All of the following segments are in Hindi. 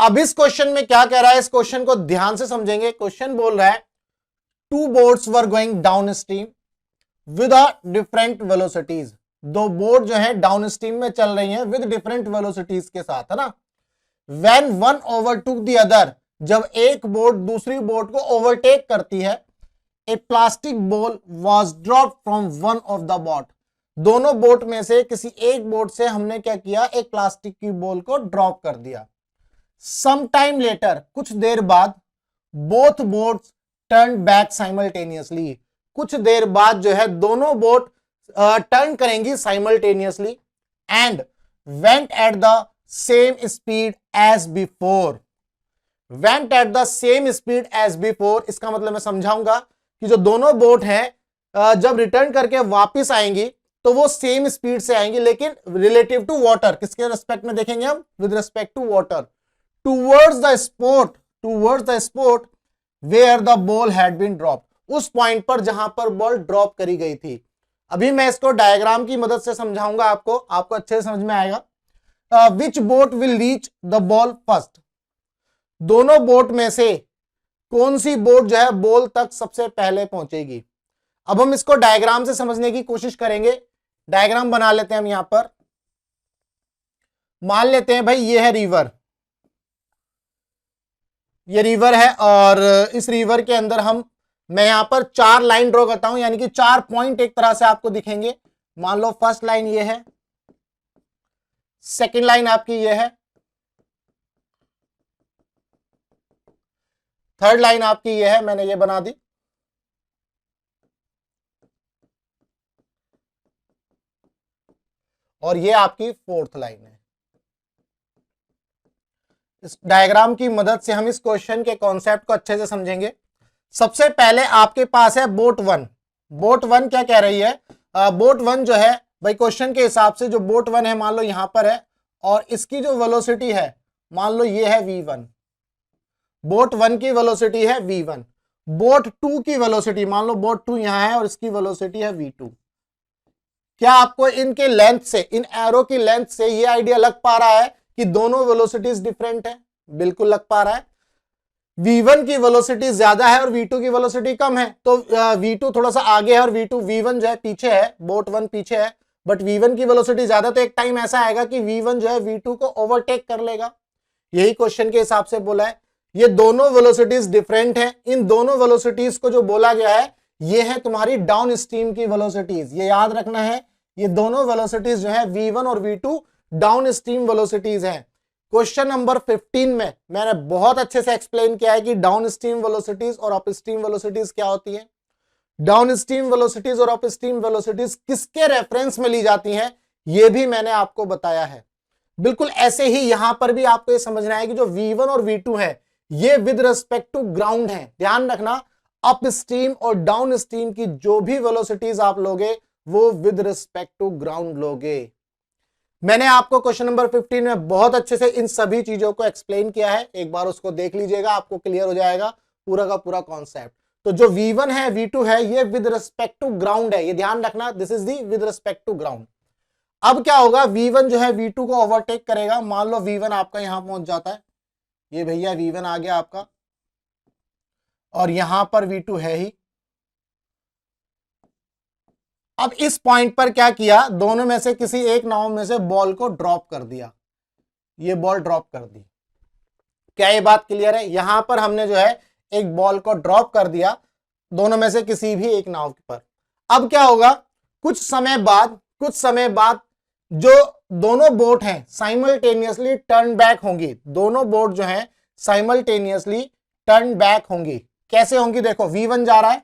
अब इस क्वेश्चन में क्या कह रहा है, इस क्वेश्चन को ध्यान से समझेंगे। क्वेश्चन बोल रहा है two boats were going downstream with a different velocities. दो बोट जो है डाउन स्ट्रीम में चल रही हैं विद डिफरेंट वेलोसिटीज के साथ, है ना। When one overtook the other, जब एक बोट दूसरी बोट को ओवरटेक करती है, a plastic ball was drop from one of the boat. दोनों बोट में से किसी एक बोट से हमने क्या किया, एक प्लास्टिक की बॉल को ड्रॉप कर दिया। सम टाइम लेटर, कुछ देर बाद, both boats turn back simultaneously, कुछ देर बाद जो है दोनों बोट टर्न करेंगी simultaneously, and went at the same speed as before. Went at the same speed as before, इसका मतलब मैं समझाऊंगा कि जो दोनों बोट हैं जब रिटर्न करके वापस आएंगी तो वो सेम स्पीड से आएंगी, लेकिन रिलेटिव टू वाटर, किसके रिस्पेक्ट में देखेंगे हम, with respect to water, towards the spot where the ball had been dropped, उस पॉइंट पर जहां पर बॉल ड्रॉप करी गई थी। अभी मैं इसको डायग्राम की मदद से समझाऊंगा, आपको अच्छे से समझ में आएगा। Which boat will reach the ball first, दोनों बोट में से कौन सी बोट जो है बॉल तक सबसे पहले पहुंचेगी। अब हम इसको डायग्राम से समझने की कोशिश करेंगे। डायग्राम बना लेते हैं हम यहां पर। मान लेते हैं भाई ये है रिवर, ये रिवर है, और इस रिवर के अंदर मैं यहां पर 4 लाइन ड्रॉ करता हूं, यानी कि 4 पॉइंट एक तरह से आपको दिखेंगे। मान लो फर्स्ट लाइन ये है, सेकंड लाइन आपकी ये है, थर्ड लाइन आपकी ये है, मैंने ये बना दी, और ये आपकी फोर्थ लाइन है। इस डायग्राम की मदद से हम इस क्वेश्चन के कॉन्सेप्ट को अच्छे से समझेंगे। सबसे पहले आपके पास है बोट वन। बोट वन क्या कह रही है, बोट वन जो है भाई क्वेश्चन के हिसाब से जो बोट वन है मान लो यहां पर है, और इसकी जो वेलोसिटी है मान लो ये है v1, बोट वन की वेलोसिटी है v1। बोट टू की वेलोसिटी मान लो बोट टू यहां है और इसकी वेलोसिटी है v2। क्या आपको इनके लेंथ से, इन एरो की लेंथ से ये आइडिया लग पा रहा है कि दोनों वेलोसिटीज डिफरेंट है? बिल्कुल लग पा रहा है। v1 की वेलोसिटी ज्यादा है और v2 की वेलोसिटी कम है, तो v2 थोड़ा सा आगे है और v1 जो है पीछे है, बोट वन पीछे है, बट v1 की वेलोसिटी ज्यादा, तो एक टाइम ऐसा आएगा कि v1 जो है v2 को ओवरटेक कर लेगा। यही क्वेश्चन के हिसाब से बोला है। ये दोनों वेलोसिटीज डिफरेंट है, इन दोनों वेलोसिटीज को जो बोला गया है ये है तुम्हारी डाउन स्ट्रीम की वेलोसिटीज। ये याद रखना है, ये दोनों वेलोसिटीज जो है v1 और v2 डाउन स्ट्रीम वेलोसिटीज हैं। क्वेश्चन नंबर 15 में मैंने बहुत अच्छे से एक्सप्लेन किया है कि डाउन स्ट्रीम वेलोसिटीज और अप स्ट्रीम वेलोसिटीज क्या होती है। डाउन स्ट्रीम वेलोसिटीज और अप स्ट्रीम वेलोसिटीज किसके रेफरेंस में ली जाती हैं, ये भी मैंने आपको बताया है। बिल्कुल ऐसे ही यहां पर भी आपको ये समझना है कि जो v1 और v2 है ये विद रिस्पेक्ट टू ग्राउंड है। ध्यान रखना, अप स्ट्रीम और डाउन स्ट्रीम की जो भी वेलोसिटीज आप लोगे वो विद रिस्पेक्ट टू ग्राउंड लोगे। मैंने आपको क्वेश्चन नंबर 15 में बहुत अच्छे से इन सभी चीजों को एक्सप्लेन किया है, एक बार उसको देख लीजिएगा, आपको क्लियर हो जाएगा पूरा का पूरा कॉन्सेप्ट। तो जो v1 है v2 है ये विद रिस्पेक्ट टू ग्राउंड है, ये ध्यान रखना, this is the with respect to ground. अब क्या होगा, v1 जो है v2 को ओवरटेक करेगा। मान लो v1 आपका यहां पहुंच जाता है, ये भैया v1 आ गया आपका, और यहां पर v2 है ही। अब इस पॉइंट पर क्या किया, दोनों में से किसी एक नाव में से बॉल को ड्रॉप कर दिया, ये बॉल ड्रॉप कर दी। क्या ये बात क्लियर है? यहां पर हमने जो है एक बॉल को ड्रॉप कर दिया दोनों में से किसी भी एक नाव पर। अब क्या होगा, कुछ समय बाद जो दोनों बोट हैं साइमल्टेनियसली टर्न बैक होंगी। दोनों बोट जो हैं साइमल्टेनियसली टर्न बैक होंगी। कैसे होंगी, देखो v1 जा रहा है,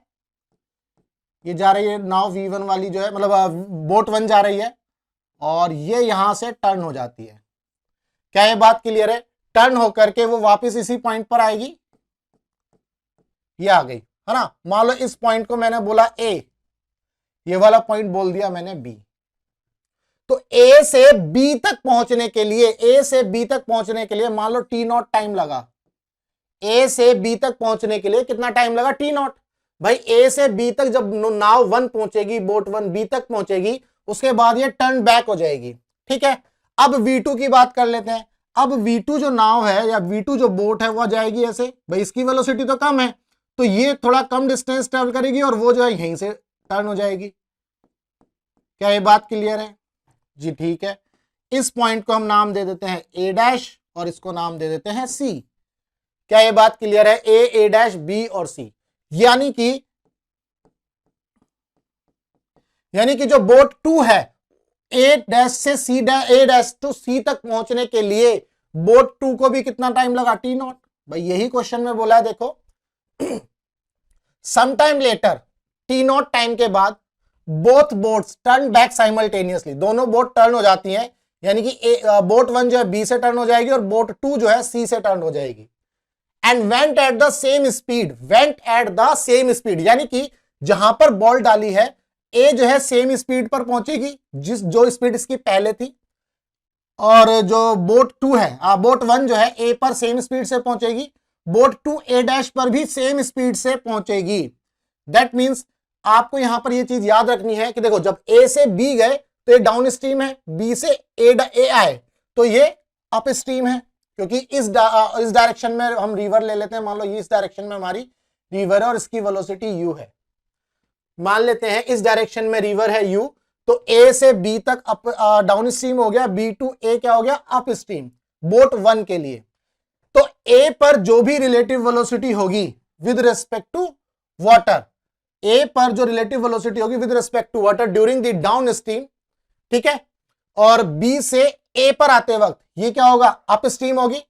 ये जा रही है नाव v1 वाली जो है, मतलब बोट वन जा रही है, और ये यहां से टर्न हो जाती है। क्या ये बात क्लियर है? टर्न होकर के वो वापस इसी पॉइंट पर आएगी, ये आ गई, है ना। मान लो इस पॉइंट को मैंने बोला A, ये वाला पॉइंट बोल दिया मैंने B। तो A से B तक पहुंचने के लिए, मान लो T0 टाइम लगा। A से B तक पहुंचने के लिए कितना टाइम लगा, T0। भाई A से B तक जब नाव 1 पहुंचेगी, बोट 1 B तक पहुंचेगी, उसके बाद ये टर्न बैक हो जाएगी। ठीक है, अब V2 की बात कर लेते हैं। अब V2 जो नाव है या V2 जो बोट है वह जाएगी ऐसे, भाई इसकी वेलोसिटी तो कम है तो ये थोड़ा कम डिस्टेंस ट्रेवल करेगी और वो जो है यहीं से टर्न हो जाएगी। क्या ये बात क्लियर है जी? ठीक है, इस पॉइंट को हम नाम दे देते हैं ए डैश और इसको नाम दे देते हैं सी। क्या ये बात क्लियर है? ए डैश, बी और सी। यानी कि जो बोट 2 है ए डैश से C dash, A dash to C तक पहुंचने के लिए बोट 2 को भी कितना टाइम लगा? T naught. भाई यही क्वेश्चन में बोला है, देखो some time later, T naught time के बाद both boats turn back simultaneously, दोनों बोट टर्न हो जाती हैं, यानी कि बोट 1 जो है बी से टर्न हो जाएगी और बोट 2 जो है सी से टर्न हो जाएगी। And went at the same speed, went at the same speed, यानी कि जहां पर बॉल डाली है ए जो है सेम स्पीड पर पहुंचेगी जो स्पीड इसकी पहले थी, और जो बोट 2 है, बोट 1 जो है ए पर सेम स्पीड से पहुंचेगी, बोट 2 ए डैश पर भी सेम स्पीड से पहुंचेगी। दैट मींस आपको यहां पर ये चीज याद रखनी है कि देखो जब ए से बी गए तो ये डाउन स्ट्रीम है, बी से ए आए तो ये अप स्ट्रीम है, क्योंकि इस डायरेक्शन में हम रिवर ले लेते हैं। मान लो ये इस डायरेक्शन में हमारी रिवर है और इसकी वेलोसिटी यू है, मान लेते हैं इस डायरेक्शन में रिवर है यू, तो ए से बी तक अप डाउन स्ट्रीम हो गया, बी टू ए क्या हो गया? अप स्ट्रीम बोट 1 के लिए। तो ए पर जो भी रिलेटिव वेलोसिटी होगी with respect to water, A पर जो रिलेटिव वेलोसिटी होगी with respect to water during the down stream, ठीक है, और बी से ए पर आते वक्त ये क्या होगा? अप स्ट्रीम होगी,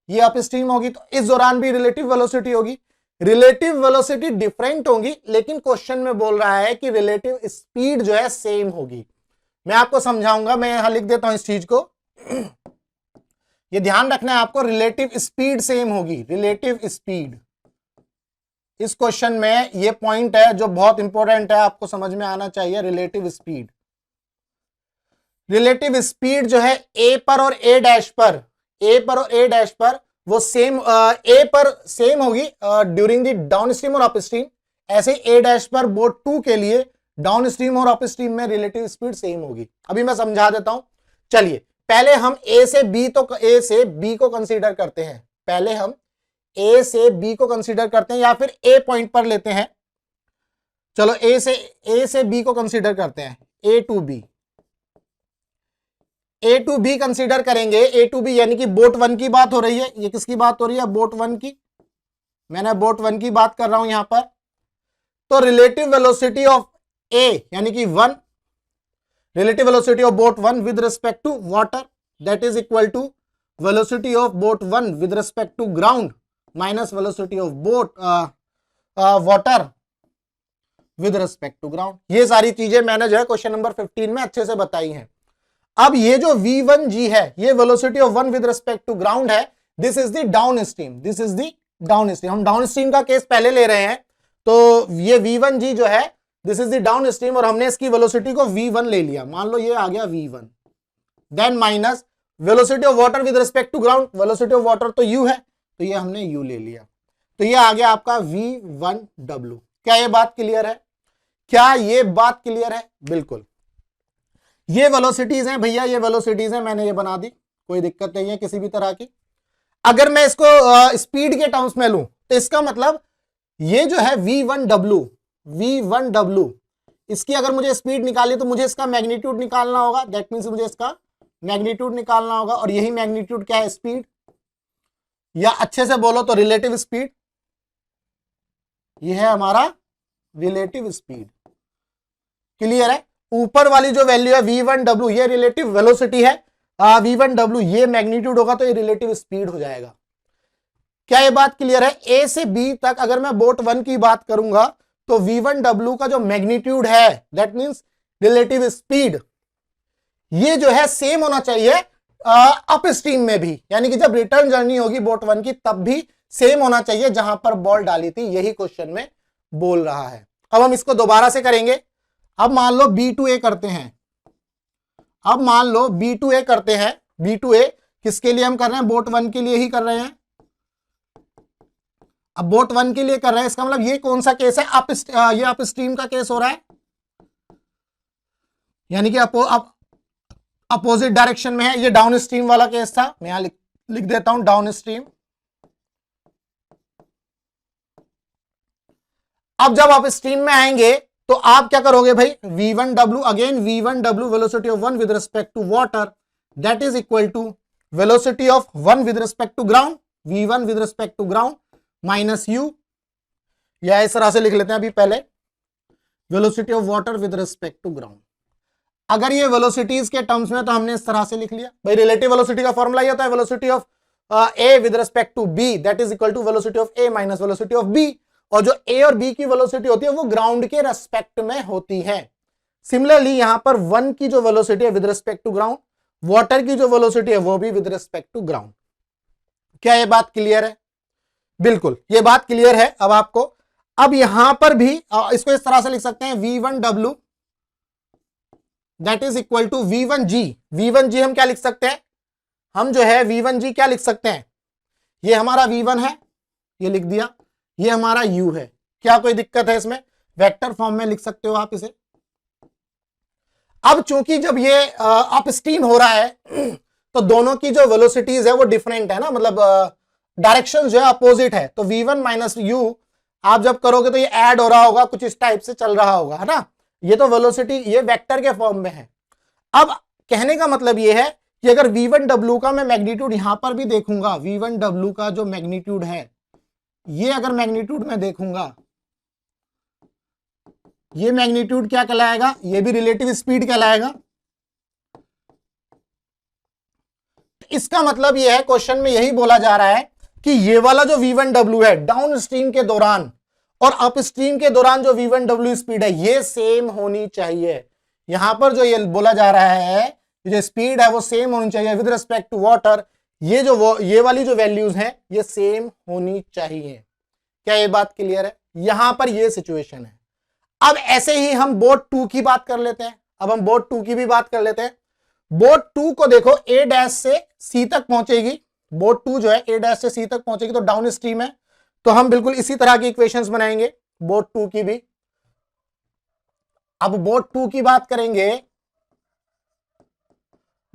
ये अप स्ट्रीम होगी, तो इस दौरान भी रिलेटिव वेलोसिटी होगी। रिलेटिव वेलोसिटी डिफरेंट होगी, लेकिन क्वेश्चन में बोल रहा है कि रिलेटिव स्पीड जो है सेम होगी। मैं आपको समझाऊंगा, मैं यहां लिख देता हूं इस चीज को, ये ध्यान रखना है आपको, रिलेटिव स्पीड सेम होगी, रिलेटिव स्पीड। इस क्वेश्चन में ये पॉइंट है जो बहुत इंपॉर्टेंट है, आपको समझ में आना चाहिए। रिलेटिव स्पीड, रिलेटिव स्पीड जो है ए पर और ए डैश पर, ए पर और ए डैश पर वो सेम, ए पर सेम होगी ड्यूरिंग द डाउन स्ट्रीम और अप स्ट्रीम, ऐसे ए डैश पर बोट 2 के लिए डाउन स्ट्रीम और अप स्ट्रीम में रिलेटिव स्पीड सेम होगी। अभी मैं समझा देता हूं। चलिए पहले हम ए से बी को कंसीडर करते हैं, पहले हम ए से बी को कंसीडर करते हैं, या फिर ए पॉइंट पर लेते हैं। चलो ए से बी को कंसीडर करते हैं, ए टू बी कंसीडर करेंगे। ए टू बी यानी कि बोट 1 की बात हो रही है, ये किसकी बात हो रही है? बोट 1 की, मैंने बोट 1 की बात कर रहा हूं यहां पर। तो रिलेटिव वेलोसिटी ऑफ ए यानी कि 1, relative velocity of boat 1 with respect to water, that is equal to velocity of boat 1 with respect to ground minus velocity of boat water with respect to ground. ये सारी चीजें मैंने जो है क्वेश्चन नंबर 15 में अच्छे से बताई हैं। अब ये जो V1G है, ये velocity of 1 with respect to ground है, this is the down stream, this is the down stream. हम डाउन स्ट्रीम का केस पहले ले रहे हैं, तो ये V1G जो है this is the down stream, और हमने इसकी वेलोसिटी को V1 ले लिया, मान लो ये आ गया V1, then minus velocity of water with respect to ground, velocity of water तो U है, तो ये हमने U ले लिया, तो ये आ गया आपका V1W। क्या ये बात क्लियर है? क्या ये बात क्लियर है? बिल्कुल। ये वेलोसिटीज हैं भैया, ये वेलोसिटीज हैं, मैंने ये बना दी, कोई दिक्कत नहीं है किसी भी तरह की। अगर मैं इसको स्पीड के टर्म्स में लूं तो इसका मतलब ये जो है V1W, इसकी अगर मुझे स्पीड निकाली तो मुझे इसका मैग्नीट्यूड निकालना होगा, दैट मींस मुझे इसका मैग्नीट्यूड निकालना होगा, और यही मैग्नीट्यूड क्या है? स्पीड, या अच्छे से बोलो तो रिलेटिव स्पीड। ये है हमारा रिलेटिव स्पीड, क्लियर है? ऊपर वाली जो वैल्यू है V1W ये रिलेटिव वेलोसिटी है, V1W ये मैग्नीट्यूड होगा तो ये रिलेटिव स्पीड हो जाएगा। क्या ये बात क्लियर है? ए से बी तक अगर मैं बोट 1 की बात करूंगा तो V1W का जो मैग्नीट्यूड है दैट मींस रिलेटिव स्पीड, ये जो है सेम होना चाहिए अप स्ट्रीम में भी, यानी कि जब रिटर्न जर्नी होगी बोट 1 की तब भी सेम होना चाहिए जहां पर बॉल डाली थी, यही क्वेश्चन में बोल रहा है। अब हम इसको दोबारा से करेंगे। अब मान लो B2A करते हैं, अब मान लो B2A करते हैं, B2A किसके लिए हम कर रहे हैं? बोट 1 के लिए ही कर रहे हैं। अब बोट 1 के लिए कर रहे हैं, इसका मतलब ये कौन सा केस है? ये अप स्ट्रीम का केस हो रहा है, यानी कि अपोजिट डायरेक्शन में है, ये डाउन स्ट्रीम वाला केस था, मैं यहां लिख देता हूं डाउन स्ट्रीम। अब जब आप स्ट्रीम में आएंगे तो आप क्या करोगे भाई, v1w, again v1w velocity of one with respect to water, that is equal to velocity of one with respect to ground, v1 with respect to ground minus u, या इस तरह से लिख लेते हैं अभी पहले, velocity of water with respect to ground. अगर ये वेलोसिटीज के टर्म्स में तो हमने इस तरह से लिख लिया भाई, रिलेटिव वेलोसिटी का फॉर्मूला ये होता है velocity of a with respect to b, that is equal to velocity of a minus velocity of b, और जो a और b की वेलोसिटी होती है वो ग्राउंड के रेस्पेक्ट में होती है। सिमिलरली यहां पर वन की जो वेलोसिटी है with respect to ground, water की जो वेलोसिटी है वो भी विद रिस्पेक्ट टू ग्राउंड। क्या ये बात क्लियर है? बिल्कुल ये बात क्लियर है। अब आपको अब यहां पर भी इसको इस तरह से लिख सकते हैं v1w that is equal to v1g। v1g हम क्या लिख सकते हैं, हम जो है v1g क्या लिख सकते हैं, ये हमारा v1 है, ये लिख दिया, ये हमारा u है। क्या कोई दिक्कत है इसमें? वेक्टर फॉर्म में लिख सकते हो आप इसे। अब चूंकि जब ये अप स्ट्रीम हो रहा है तो दोनों की जो वेलोसिटीज है वो डिफरेंट है ना, मतलब डायरेक्शन जो है अपोजिट है, तो v1 माइनस u आप जब करोगे तो ये ऐड हो रहा होगा, कुछ इस टाइप से चल रहा होगा, है ना। ये तो वेलोसिटी ये वेक्टर के फॉर्म में है। अब कहने का मतलब ये है कि अगर v1w का मैं मैग्नीट्यूड यहां पर भी देखूंगा, v1w का जो मैग्नीट्यूड है ये अगर मैग्नीट्यूड में देखूंगा, ये मैग्नीट्यूड क्या कहलाएगा, ये भी रिलेटिव स्पीड कहलाएगा। इसका मतलब ये है, क्वेश्चन में यही बोला जा रहा है कि ये वाला जो v1w है डाउन स्ट्रीम के दौरान और अप स्ट्रीम के दौरान जो v1w स्पीड है ये सेम होनी चाहिए। यहां पर जो ये बोला जा रहा है जो स्पीड है वो सेम होनी चाहिए विद रिस्पेक्ट टू वाटर, ये वाली जो वैल्यूज हैं ये सेम होनी चाहिए। क्या ये बात क्लियर है? यहां पर ये सिचुएशन है। अब ऐसे ही हम बोट 2 की बात कर लेते हैं। अब हम बोट 2 की भी बात कर लेते हैं। बोट 2 को देखो a डैश से c तक पहुंचेगी, बोट 2 जो है a डैश से c तक पहुंचेगी तो डाउन स्ट्रीम है, तो हम बिल्कुल इसी तरह की इक्वेशंस बनाएंगे बोट 2 की भी। अब बोट 2 की बात करेंगे,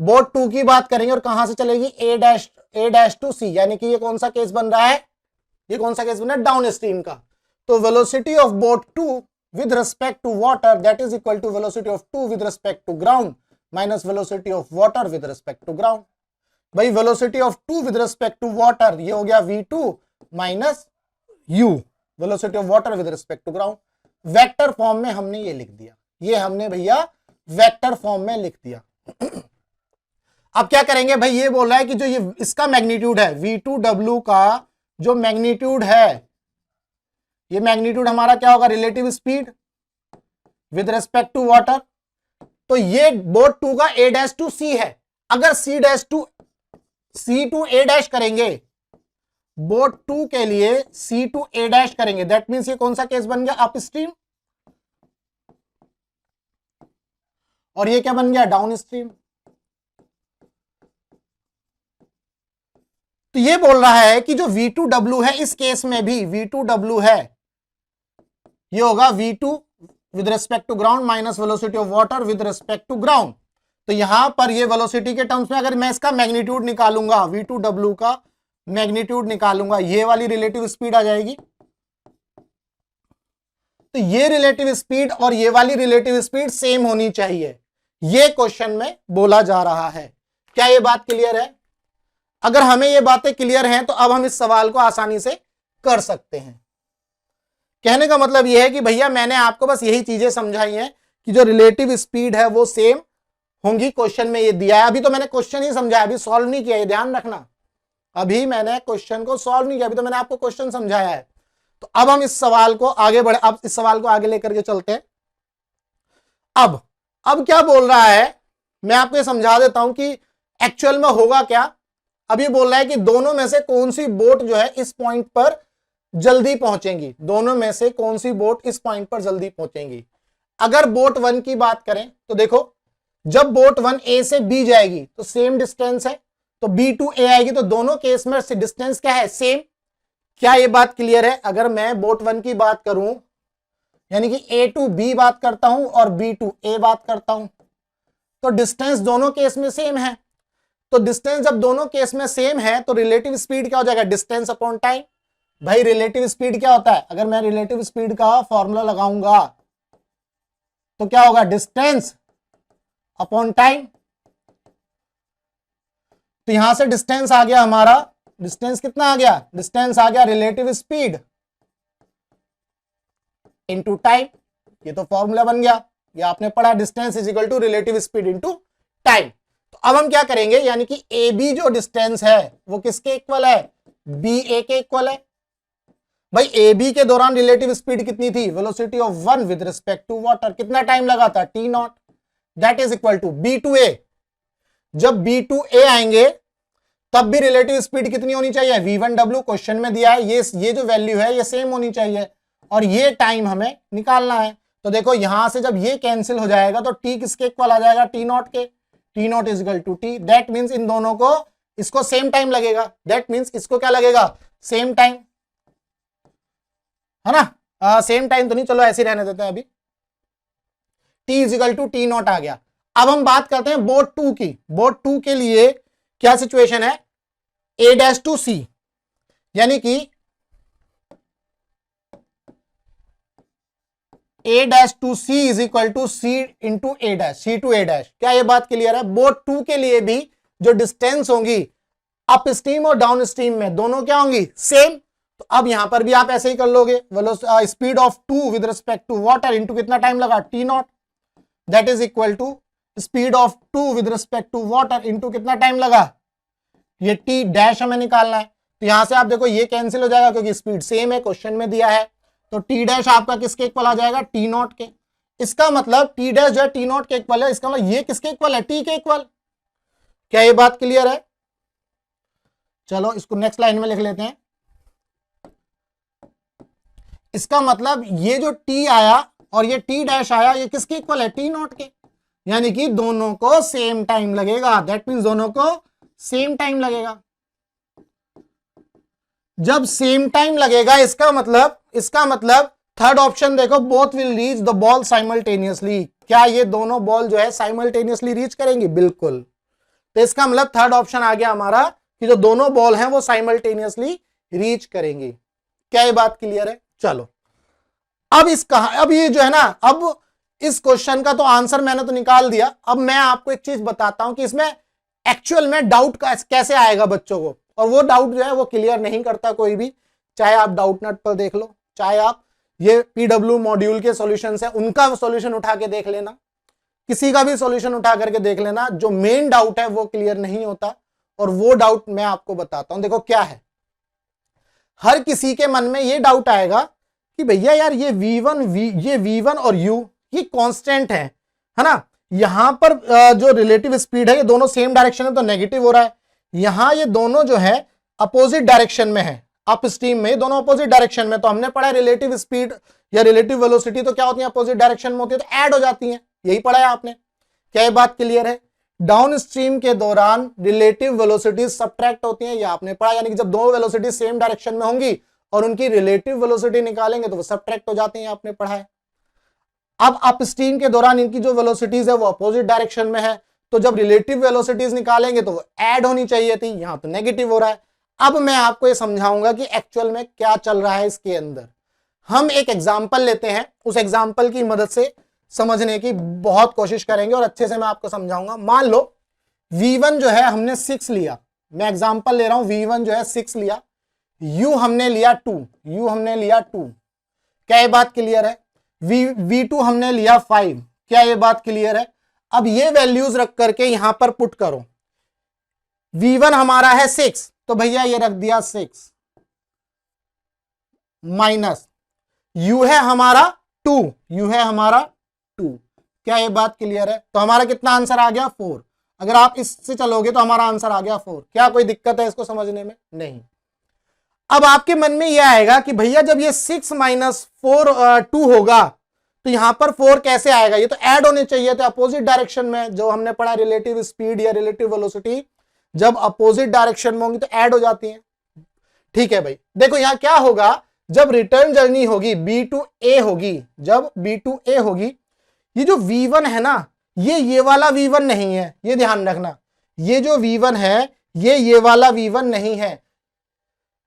बोट 2 की बात करेंगे और कहां से चलेगी, a डैश टू c, यानी कि ये कौन सा केस बन रहा है, ये कौन सा केस बन रहा है, डाउन स्ट्रीम का। तो velocity of boat 2 with respect to water that is equal to velocity of 2 with respect to ground minus velocity of water with respect to ground। भाई velocity of 2 with respect to water ये हो गया v2 minus u, velocity of water with respect to ground। Vector form में हमने ये लिख दिया, ये हमने भैया वेक्टर फॉर्म में लिख दिया। अब क्या करेंगे भाई, ये बोल रहा है कि जो ये इसका मैग्नीट्यूड है v2w का जो मैग्नीट्यूड है, ये मैग्नीट्यूड हमारा क्या होगा, relative speed with respect to water. तो ये बोट 2 का a डैश टू c है। अगर c टू a डैश करेंगे, बोट 2 के लिए c टू a डैश करेंगे, दैट मींस ये कौन सा केस बन गया, अप स्ट्रीम, और ये क्या बन गया, डाउन स्ट्रीम। तो ये बोल रहा है कि जो v2w है इस केस में भी v2w है, ये होगा v2 with respect to ground minus velocity of water with respect to ground. तो यहां पर ये वेलोसिटी के टर्म्स में अगर मैं इसका मैग्नीट्यूड निकालूंगा, v2w का मैग्नीट्यूड निकालूंगा, ये वाली रिलेटिव स्पीड आ जाएगी। तो ये रिलेटिव स्पीड और ये वाली रिलेटिव स्पीड सेम होनी चाहिए, ये क्वेश्चन में बोला जा रहा है। क्या ये बात क्लियर है? अगर हमें ये बातें क्लियर हैं तो अब हम इस सवाल को आसानी से कर सकते हैं। कहने का मतलब यह है कि भैया मैंने आपको बस यही चीजें समझाई हैं कि जो रिलेटिव स्पीड है वो सेम होंगी, क्वेश्चन में ये दिया है। अभी तो मैंने क्वेश्चन ही समझाया, अभी सॉल्व नहीं किया, ये ध्यान रखना, अभी मैंने क्वेश्चन को सॉल्व नहीं किया, अभी तो मैंने आपको क्वेश्चन समझाया है। तो अब हम इस सवाल को आगे बढ़े, अब इस सवाल को आगे लेकर के चलते हैं। अब क्या बोल रहा है मैं आपको ये समझा देता हूं कि एक्चुअल में होगा क्या। अब ये बोल रहा है कि दोनों में से कौन सी बोट जो है इस पॉइंट पर जल्दी पहुंचेंगी, दोनों में से कौन सी बोट इस पॉइंट पर जल्दी पहुंचेंगी। अगर बोट 1 की बात करें तो देखो, जब बोट 1 ए से बी जाएगी तो सेम डिस्टेंस है, तो बी टू ए आएगी, तो दोनों केस में डिस्टेंस क्या है, सेम। क्या ये बात क्लियर है? अगर मैं बोट 1 की बात करूं यानी कि ए टू बी बात करता हूं और बी टू ए बात करता हूं, तो डिस्टेंस दोनों केस में सेम है। तो डिस्टेंस जब दोनों केस में सेम है तो रिलेटिव स्पीड क्या हो जाएगा, डिस्टेंस अपॉन टाइम। भाई रिलेटिव स्पीड क्या होता है, अगर मैं रिलेटिव स्पीड का फॉर्मूला लगाऊंगा तो क्या होगा, डिस्टेंस अपॉन टाइम। तो यहां से डिस्टेंस आ गया हमारा, डिस्टेंस कितना आ गया, डिस्टेंस आ गया रिलेटिव स्पीड इनटू टाइम। ये तो फॉर्मूला बन गया, ये आपने पढ़ा, distance is equal to relative speed into time. तो अब हम क्या करेंगे, यानी कि ए बी जो डिस्टेंस है वो किसके इक्वल है, बी ए के इक्वल है। भाई ए बी के दौरान रिलेटिव स्पीड कितनी थी, velocity of one with respect to water, कितना टाइम लगा था, T naught, that is equal to B to A. जब बी टू ए आएंगे तब भी रिलेटिव स्पीड कितनी होनी चाहिए, v1w क्वेश्चन में दिया है, ये जो वैल्यू है ये सेम होनी चाहिए और ये टाइम हमें निकालना है। तो देखो यहां से जब ये कैंसिल हो जाएगा तो t किसके इक्वल आ जाएगा, टी नॉट के, T naught is equal to T. That means इन दोनों को, इसको सेम टाइम लगेगा, दैट मींस इसको क्या लगेगा, सेम टाइम, है ना, सेम टाइम तो नहीं, चलो ऐसे रहने देते हैं अभी, t is equal to T naught आ गया। अब हम बात करते हैं बोट 2 की। बोट 2 के लिए क्या सिचुएशन है, a डैश टू सी, यानी कि a dash to C is equal to C into A dash, C to A dash. क्या ये बात क्लियर है, बोट 2 के लिए भी जो डिस्टेंस होंगी अप स्ट्रीम और डाउन स्ट्रीम में दोनों क्या होंगी, सेम। तो अब यहां पर भी आप ऐसे ही कर लोगे, speed of 2 with respect to water into कितना टाइम लगा, T naught, that is equal to speed of 2 with respect to water into कितना टाइम लगा, ये टी डैश हमें निकालना है। तो यहां से आप देखो ये कैंसिल हो जाएगा क्योंकि स्पीड सेम है, क्वेश्चन में दिया है। तो टी डैश आपका किसके इक्वल आ जाएगा, टी नॉट के। इसका मतलब टी डैश जो है टी नॉट के इक्वल है, इसका मतलब ये किसके इक्वल है, टी के इक्वल। क्या ये बात क्लियर है, चलो इसको नेक्स्ट लाइन में लिख लेते हैं। इसका मतलब ये जो टी आया और ये टी डैश आया, ये किसके इक्वल है, टी नॉट के, यानी कि दोनों को सेम टाइम लगेगा। दैट मींस दोनों को सेम टाइम लगेगा। जब सेम टाइम लगेगा इसका मतलब थर्ड ऑप्शन देखो, both will reach the ball simultaneously. क्या ये दोनों बॉल जो है साइमल्टेनियसली रीच करेंगी, बिल्कुल। तो इसका मतलब थर्ड ऑप्शन आ गया हमारा कि जो दोनों बॉल हैं वो साइमल्टेनियसली रीच करेंगी। क्या ये बात क्लियर है, चलो अब ये जो है ना, अब इस क्वेश्चन का तो आंसर मैंने तो निकाल दिया। अब मैं आपको एक चीज बताता हूं कि इसमें एक्चुअल में डाउट कैसे आएगा बच्चों को, और वो डाउट जो है वो क्लियर नहीं करता कोई भी, चाहे आप डाउटनट पर देख लो, चाहे आप ये पीडब्ल्यू मॉड्यूल के सॉल्यूशंस है उनका सॉल्यूशन उठा के देख लेना, किसी का भी सॉल्यूशन उठा करके देख लेना, जो मेन डाउट है वो क्लियर नहीं होता। और वो डाउट मैं आपको बताता हूं, देखो क्या है, हर किसी के मन में ये डाउट आएगा कि भैया यार ये v1 और u ये कांस्टेंट है ना, यहां पर जो रिलेटिव स्पीड है ये दोनों सेम डायरेक्शन है तो नेगेटिव हो रहा है, यहां ये दोनों जो है अपोजिट डायरेक्शन में है, अप स्ट्रीम में दोनों अपोजिट डायरेक्शन में। तो हमने पढ़ा है रिलेटिव स्पीड या रिलेटिव वेलोसिटी तो क्या होती है, अपोजिट डायरेक्शन में होती है, तो ऐड हो जाती है, यही पढ़ा है आपने। क्या ये बात क्लियर है, डाउन स्ट्रीम के दौरान रिलेटिव वेलोसिटी सबट्रैक्ट होती है, ये आपने पढ़ा, यानी कि जब दो वेलोसिटी सेम डायरेक्शन में होंगी और उनकी रिलेटिव वेलोसिटी निकालेंगे तो वो सबट्रैक्ट हो जाते हैं, आपने पढ़ा है। अब अप स्ट्रीम के दौरान इनकी जो वेलोसिटीज है वो अपोजिट डायरेक्शन में है, तो जब रिलेटिव वेलोसिटीज निकालेंगे तो वो ऐड होनी चाहिए थी, यहां तो नेगेटिव हो रहा है। अब मैं आपको ये समझाऊंगा कि एक्चुअल में क्या चल रहा है इसके अंदर। हम एक एग्जांपल लेते हैं, उस एग्जांपल की मदद से समझने की बहुत कोशिश करेंगे और अच्छे से मैं आपको समझाऊंगा। मान लो v1 जो है हमने 6 लिया, मैं एग्जांपल ले रहा हूं, v1 जो है 6 लिया, u हमने लिया 2, क्या ये बात क्लियर है, v2 हमने लिया 5, क्या ये बात क्लियर है। अब ये वैल्यूज रख करके यहां पर पुट करो, v1 हमारा है 6 तो भैया ये रख दिया 6 माइनस u है हमारा 2, क्या ये बात क्लियर है। तो हमारा कितना आंसर आ गया 4, अगर आप इससे चलोगे तो हमारा आंसर आ गया 4। क्या कोई दिक्कत है इसको समझने में, नहीं। अब आपके मन में यह आएगा कि भैया जब ये 6 माइनस 2 होगा तो यहां पर 4 कैसे आएगा, ये तो ऐड होने चाहिए थे अपोजिट डायरेक्शन में, जो हमने पढ़ा रिलेटिव स्पीड या रिलेटिव वेलोसिटी जब अपोजिट डायरेक्शन में होंगी तो ऐड हो जाती है। ठीक है भाई, देखो यहां क्या होगा, जब रिटर्न जर्नी होगी B टू A होगी, जब B टू A होगी, ये जो V1 है ना, ये वाला V1 नहीं है, ये ध्यान रखना, ये जो V1 है ये वाला V1 नहीं है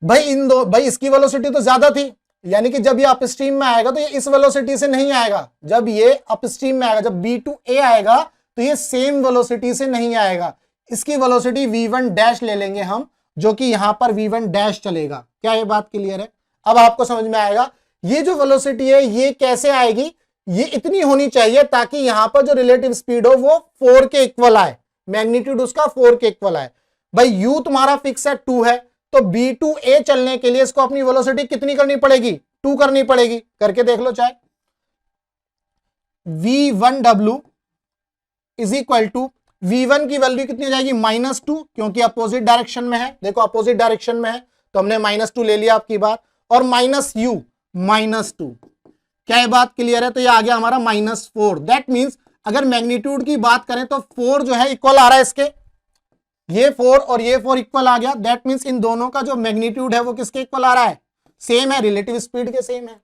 भाई इसकी वेलोसिटी तो ज्यादा थी, यानी कि जब ये अपस्ट्रीम में आएगा तो ये इस वेलोसिटी से नहीं आएगा, जब ये अपस्ट्रीम में आएगा, जब B2A आएगा तो ये सेम वेलोसिटी से नहीं आएगा, इसकी वेलोसिटी V1 डैश ले लेंगे हम, जो कि यहां पर V1 डैश चलेगा। क्या ये बात क्लियर है? अब आपको समझ में आएगा ये जो वेलोसिटी है ये कैसे आएगी, ये इतनी होनी चाहिए ताकि यहां पर जो रिलेटिव स्पीड हो वो 4 के इक्वल आए, मैग्नीट्यूड उसका 4 के इक्वल आए। भाई u तुम्हारा फिक्स है 2 है, तो B2A चलने के लिए इसको अपनी वेलोसिटी कितनी करनी पड़ेगी, 2 करनी पड़ेगी। करके देख लो चाहे। V1W is equal to V1 की वैल्यू कितनी हो जाएगी, -2, क्योंकि अपोजिट डायरेक्शन में है, देखो अपोजिट डायरेक्शन में है तो हमने -2 ले लिया आपकी बात, और -u -2। क्या ये बात क्लियर है? तो ये आ गया हमारा -4। दैट मींस अगर मैग्नीट्यूड की बात करें तो 4 जो है इक्वल आ रहा है इसके, ये 4 और ये 4 इक्वल आ गया। दैट मींस इन दोनों का जो मैग्नीट्यूड है वो किसके इक्वल आ रहा है, सेम है, रिलेटिव स्पीड के सेम है।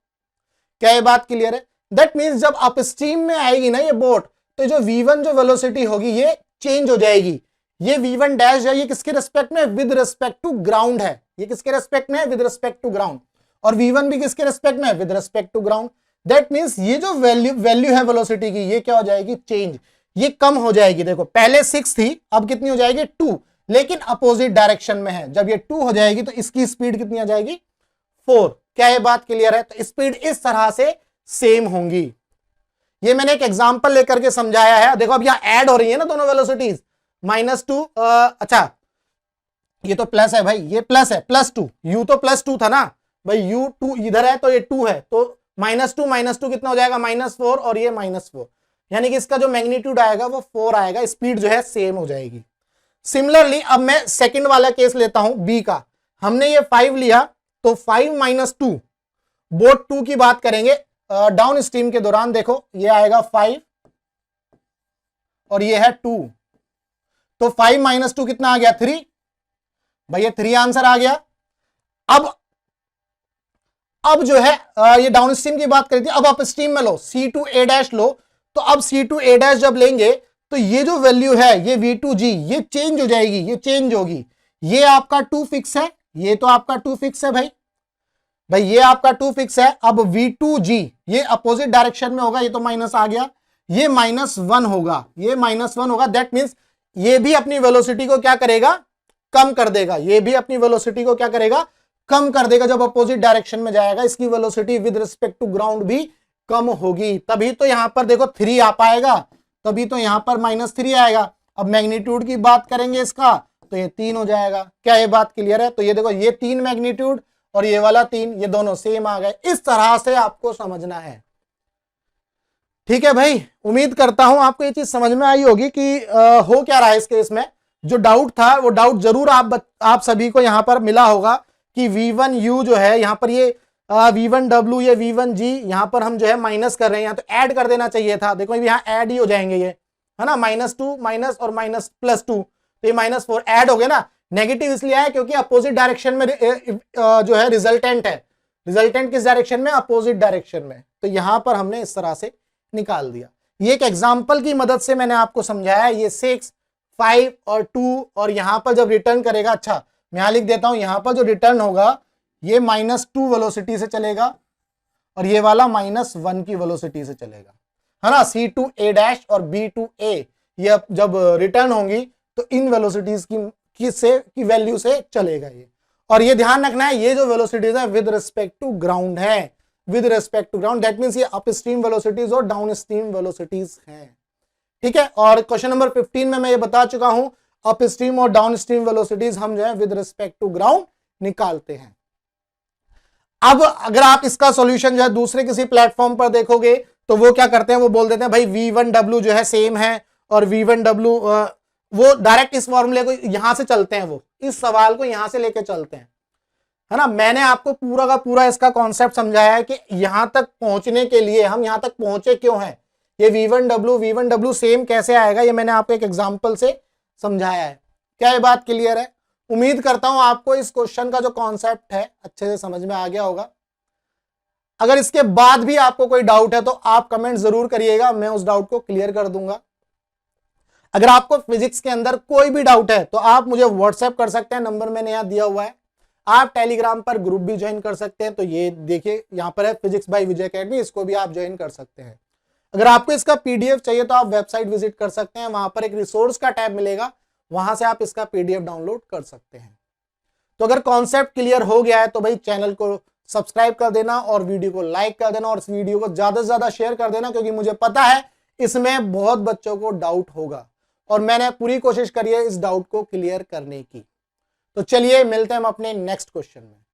क्या ये बात क्लियर है? दैट मींस जब अपस्ट्रीम में आएगी ना ये बोट, तो जो V1 जो वेलोसिटी होगी ये चेंज हो जाएगी। ये V1 डैश है, ये किसके रिस्पेक्ट में, विद रिस्पेक्ट टू ग्राउंड है, ये किसके रिस्पेक्ट में है, विद रिस्पेक्ट टू ग्राउंड, और V1 भी किसके रिस्पेक्ट में है, with respect to ground. That means ये जो वैल्यू है वेलोसिटी की, ये क्या हो जाएगी, चेंज, ये कम हो जाएगी। देखो पहले 6 थी, अब कितनी हो जाएगी, 2, लेकिन अपोजिट डायरेक्शन में है। जब ये 2 हो जाएगी तो इसकी स्पीड कितनी आ जाएगी, 4। क्या ये बात क्लियर है? तो स्पीड इस तरह से सेम होंगी। ये मैंने एक एग्जांपल लेकर के समझाया है। देखो अब यहां ऐड हो रही है ना दोनों वेलोसिटीज, -2, अच्छा ये तो प्लस है भाई, ये प्लस है, +2, u तो +2 था ना भाई, u2 इधर है तो ये 2 है, तो -2 कितना हो जाएगा, -4, और ये -4, यानी कि इसका जो मैग्नीट्यूड आएगा वो 4 आएगा, स्पीड जो है सेम हो जाएगी। सिमिलरली अब मैं सेकंड वाला केस लेता हूं बी का। हमने ये 5 लिया, तो 5 - 2, बोट 2 की बात करेंगे डाउन स्ट्रीम के दौरान, देखो ये आएगा 5 और ये है 2, तो 5 - 2 कितना आ गया, 3। भाई ये 3 आंसर आ गया। अब जो है ये डाउन स्ट्रीम की बात करी थी, अब आप स्ट्रीम में लो, C2A डैश लो, तो अब C2A डैश जब लेंगे तो ये जो वैल्यू है ये V2G ये चेंज हो जाएगी, ये चेंज होगी। ये आपका 2 फिक्स है, ये तो आपका 2 फिक्स है भाई ये आपका 2 फिक्स है। अब V2G ये अपोजिट डायरेक्शन में होगा, ये तो माइनस आ गया, ये -1 होगा, ये -1 होगा। दैट मींस ये भी अपनी वेलोसिटी को क्या करेगा, कम कर देगा, ये भी अपनी वेलोसिटी को क्या करेगा, कम कर देगा। जब अपोजिट डायरेक्शन में जाएगा इसकी velocity with respect to ground भी कम होगी, तभी तो यहां पर देखो 3 आ पाएगा, तभी तो यहां पर -3 आएगा। अब मैग्नीट्यूड की बात करेंगे इसका, तो ये 3 हो जाएगा। क्या ये बात क्लियर है? तो ये देखो ये 3 मैग्नीट्यूड और ये वाला 3, ये दोनों सेम आ गए। इस तरह से आपको समझना है, ठीक है भाई। उम्मीद करता हूं आपको ये चीज समझ में आई होगी कि हो क्या रहा है इस केस में। जो डाउट था वो डाउट जरूर आप सभी को यहां पर मिला होगा कि V1U जो है यहाँ पर ये V1W ये V1G यहाँ पर हम जो है माइनस कर रहे हैं, यहाँ तो ऐड कर देना चाहिए था। देखो यहाँ ऐड ही हो जाएंगे ये, है ना, -2 माइनस और +2, तो ये -4 ऐड हो गए ना। नेगेटिव इसलिए है क्योंकि अपोजिट डायरेक्शन में जो है रिजल्टेंट है, रिजल्टेंट किस डायरेक्शन में, अपोजिट डायरेक्शन में, तो यहां पर हमने इस तरह से निकाल दिया। ये एक एग्जांपल की मदद से मैंने आपको समझाया। ये 6, 5 और 2, और यहां पर जब रिटर्न करेगा, अच्छा मैं यहां लिख देता हूं, यहां पर जो रिटर्न होगा ये -2 वेलोसिटी से चलेगा और ये वाला -1 की वेलोसिटी से चलेगा, है ना। C2A डैश और B2A ये जब रिटर्न होंगी तो इन वेलोसिटीज की वैल्यू से चलेगा ये। और ये ध्यान रखना है ये जो वेलोसिटीज है विद रिस्पेक्ट टू ग्राउंड है, with respect to ground. That means ये अप स्ट्रीम वेलोसिटीज और डाउन स्ट्रीम वेलोसिटीज हैं, ठीक है। और क्वेश्चन नंबर 15 में मैं ये बता चुका हूं, अप स्ट्रीम और डाउन स्ट्रीम वेलोसिटीज हम जो है विद रिस्पेक्ट टू ग्राउंड निकालते हैं। अब अगर आप इसका सॉल्यूशन जो है दूसरे किसी प्लेटफॉर्म पर देखोगे तो वो क्या करते हैं, वो बोल देते हैं भाई V1W जो है सेम है, और V1W वो डायरेक्ट इस फॉर्मूले को यहां से चलते हैं, वो इस सवाल को यहां से लेके चलते हैं, है ना। मैंने आपको पूरा का पूरा इसका कॉन्सेप्ट समझाया है कि यहां तक पहुंचने के लिए हम यहां तक पहुंचे क्यों हैं, ये V1W सेम कैसे आएगा, ये मैंने आपको एक एग्जांपल से समझाया है। क्या ये बात क्लियर है? उम्मीद करता हूं आपको इस क्वेश्चन का जो कॉन्सेप्ट है अच्छे से समझ में आ गया होगा। अगर इसके बाद भी आपको कोई डाउट है तो आप कमेंट जरूर करिएगा, मैं उस डाउट को क्लियर कर दूंगा। अगर आपको फिजिक्स के अंदर कोई भी डाउट है तो आप मुझे व्हाट्सएप कर सकते हैं, नंबर मैंने यहां दिया हुआ है। आप टेलीग्राम पर ग्रुप भी ज्वाइन कर सकते हैं, तो ये देखिए यहां पर है फिजिक्स बाय विजय अकेडमी, इसको भी आप ज्वाइन कर सकते हैं। अगर आपको इसका पीडीएफ चाहिए तो आप वेबसाइट विजिट कर सकते हैं, वहां पर एक रिसोर्स का टैब मिलेगा, वहां से आप इसका पीडीएफ डाउनलोड कर सकते हैं। तो अगर कॉन्सेप्ट क्लियर हो गया है तो भाई चैनल को सब्सक्राइब कर देना और वीडियो को लाइक कर देना और इस वीडियो को ज्यादा से ज्यादा शेयर कर देना, क्योंकि मुझे पता है इसमें बहुत बच्चों को डाउट होगा और मैंने पूरी कोशिश करी है इस डाउट को क्लियर करने की। तो चलिए मिलते हैं हम अपने नेक्स्ट क्वेश्चन में।